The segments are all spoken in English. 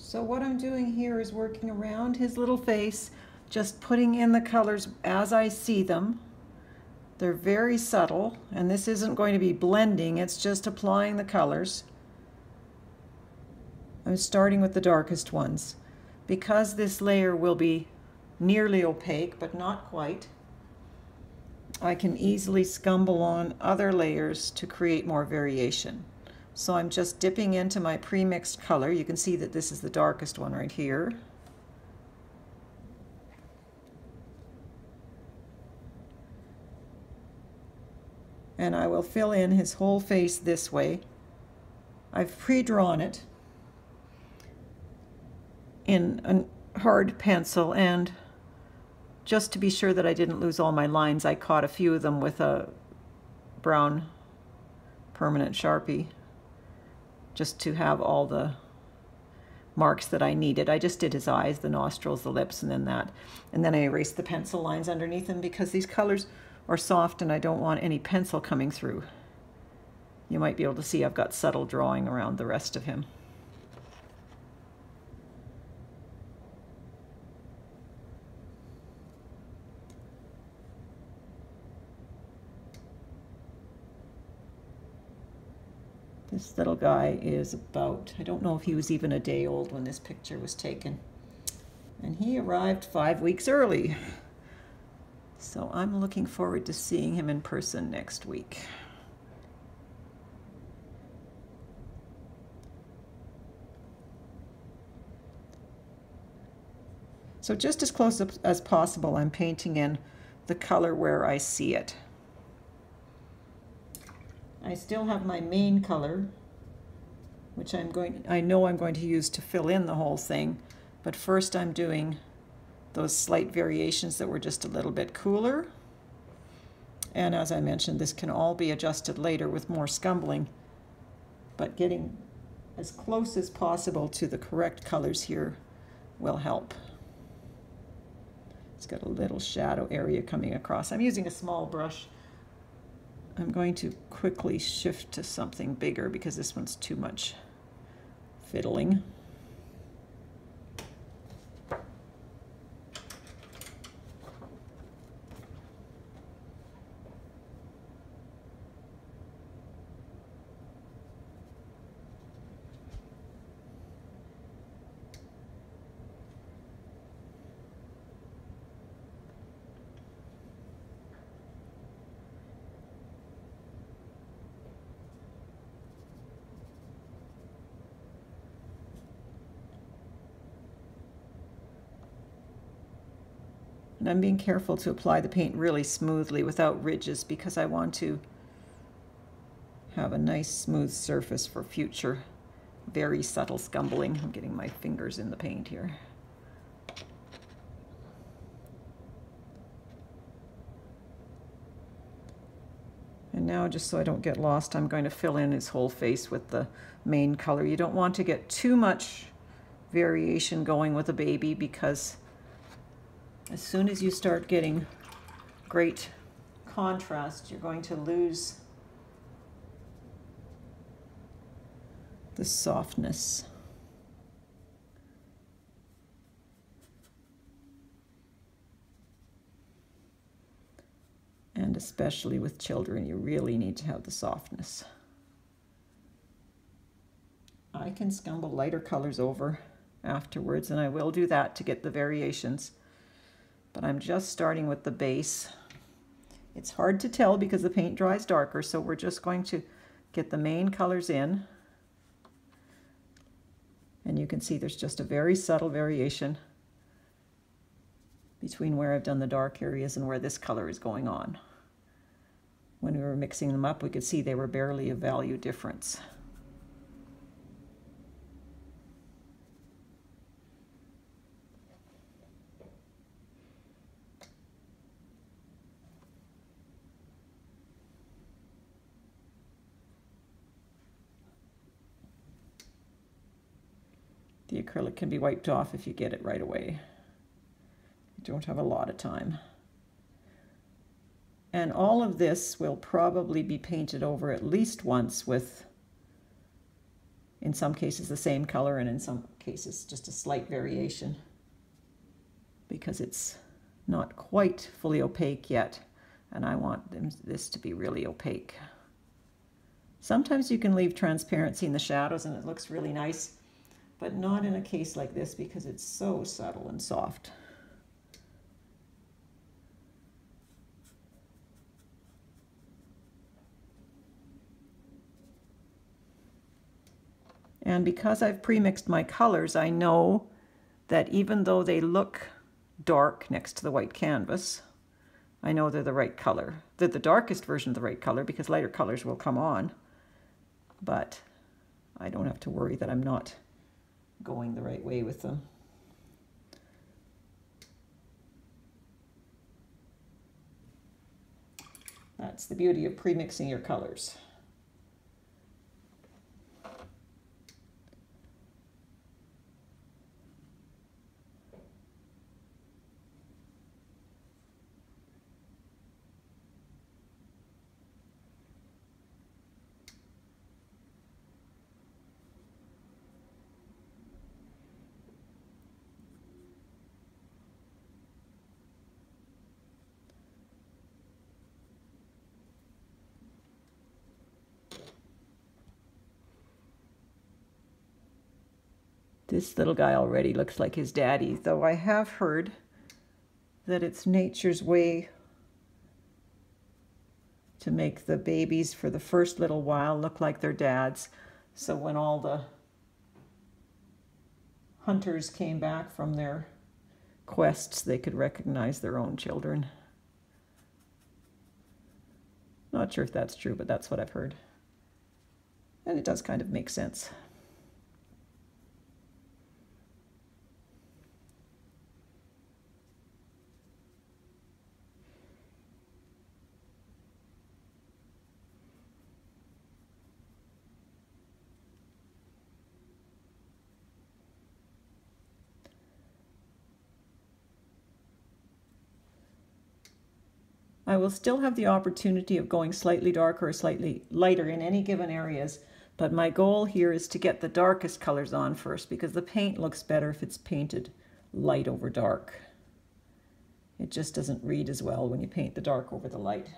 So what I'm doing here is working around his little face, just putting in the colors as I see them. They're very subtle, and this isn't going to be blending, it's just applying the colors. I'm starting with the darkest ones. Because this layer will be nearly opaque, but not quite, I can easily scumble on other layers to create more variation. So I'm just dipping into my pre-mixed color. You can see that this is the darkest one right here. And I will fill in his whole face this way. I've pre-drawn it in a hard pencil, and just to be sure that I didn't lose all my lines, I caught a few of them with a brown permanent Sharpie just to have all the marks that I needed. I just did his eyes, the nostrils, the lips, and then that. And then I erased the pencil lines underneath them because these colors are soft and I don't want any pencil coming through. You might be able to see I've got subtle drawing around the rest of him. This little guy is about, I don't know if he was even a day old when this picture was taken. And he arrived 5 weeks early. So I'm looking forward to seeing him in person next week. So just as close as possible, I'm painting in the color where I see it. I still have my main color, which I know I'm going to use to fill in the whole thing, but first I'm doing those slight variations that were just a little bit cooler. And as I mentioned, this can all be adjusted later with more scumbling, but getting as close as possible to the correct colors here will help. It's got a little shadow area coming across. I'm using a small brush. I'm going to quickly shift to something bigger because this one's too much fiddling. And I'm being careful to apply the paint really smoothly without ridges because I want to have a nice smooth surface for future very subtle scumbling. I'm getting my fingers in the paint here. And now, just so I don't get lost, I'm going to fill in his whole face with the main color. You don't want to get too much variation going with a baby because as soon as you start getting great contrast, you're going to lose the softness. And especially with children, you really need to have the softness. I can scumble lighter colors over afterwards, and I will do that to get the variations. But I'm just starting with the base. It's hard to tell because the paint dries darker, so we're just going to get the main colors in. And you can see there's just a very subtle variation between where I've done the dark areas and where this color is going on. When we were mixing them up, we could see they were barely a value difference. The acrylic can be wiped off if you get it right away. You don't have a lot of time. And all of this will probably be painted over at least once with in some cases the same color and in some cases just a slight variation, because it's not quite fully opaque yet, and I want this to be really opaque. Sometimes you can leave transparency in the shadows and it looks really nice, but not in a case like this because it's so subtle and soft. And because I've pre-mixed my colors, I know that even though they look dark next to the white canvas, I know they're the right color. They're the darkest version of the right color because lighter colors will come on. But I don't have to worry that I'm not going the right way with them. That's the beauty of pre-mixing your colors. This little guy already looks like his daddy, though I have heard that it's nature's way to make the babies for the first little while look like their dads. So when all the hunters came back from their quests, they could recognize their own children. Not sure if that's true, but that's what I've heard. And it does kind of make sense. I will still have the opportunity of going slightly darker or slightly lighter in any given areas, but my goal here is to get the darkest colors on first because the paint looks better if it's painted light over dark. It just doesn't read as well when you paint the dark over the light.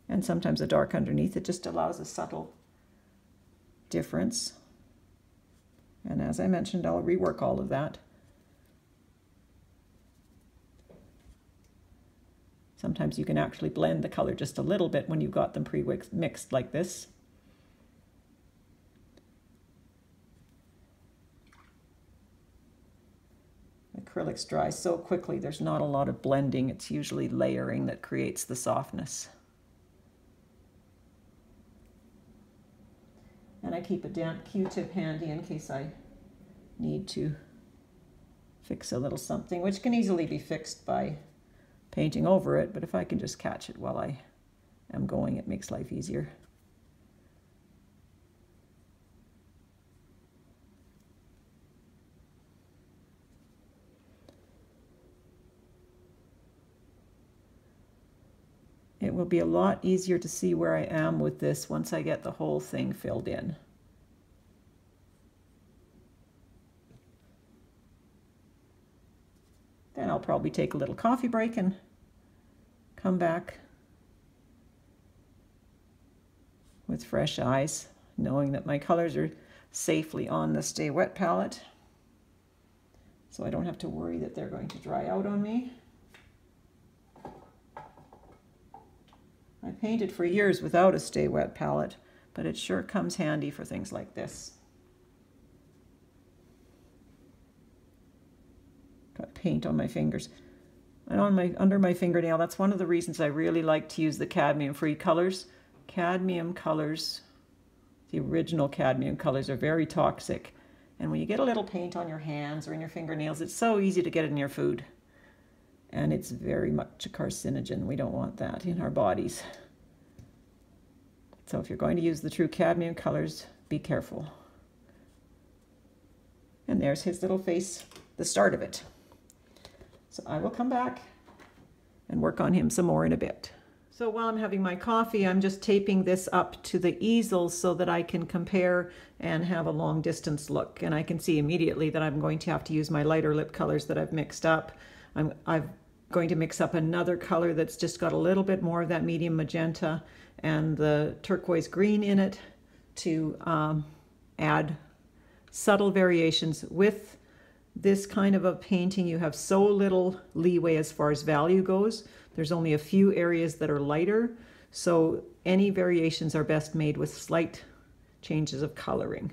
And sometimes a dark underneath, it just allows a subtle difference. And as I mentioned, I'll rework all of that. Sometimes you can actually blend the color just a little bit when you've got them pre-mixed like this. Acrylics dry so quickly, there's not a lot of blending. It's usually layering that creates the softness. And I keep a damp Q-tip handy in case I need to fix a little something, which can easily be fixed by painting over it, but if I can just catch it while I am going, it makes life easier. It will be a lot easier to see where I am with this once I get the whole thing filled in. Then I'll probably take a little coffee break and come back with fresh eyes, knowing that my colors are safely on the Stay Wet palette, so I don't have to worry that they're going to dry out on me. I painted for years without a Stay Wet palette, but it sure comes handy for things like this. Got paint on my fingers and on under my fingernail. That's one of the reasons I really like to use the cadmium-free colors. Cadmium colors, the original cadmium colors, are very toxic, and when you get a little paint on your hands or in your fingernails, it's so easy to get it in your food. And it's very much a carcinogen. We don't want that in our bodies. So if you're going to use the true cadmium colors, be careful. And there's his little face, the start of it. So I will come back and work on him some more in a bit. So while I'm having my coffee, I'm just taping this up to the easel so that I can compare and have a long distance look. And I can see immediately that I'm going to have to use my lighter lip colors that I've mixed up. I'm going to mix up another color that's just got a little bit more of that medium magenta and the turquoise green in it to add subtle variations. With this kind of a painting, you have so little leeway as far as value goes. There's only a few areas that are lighter, so any variations are best made with slight changes of coloring.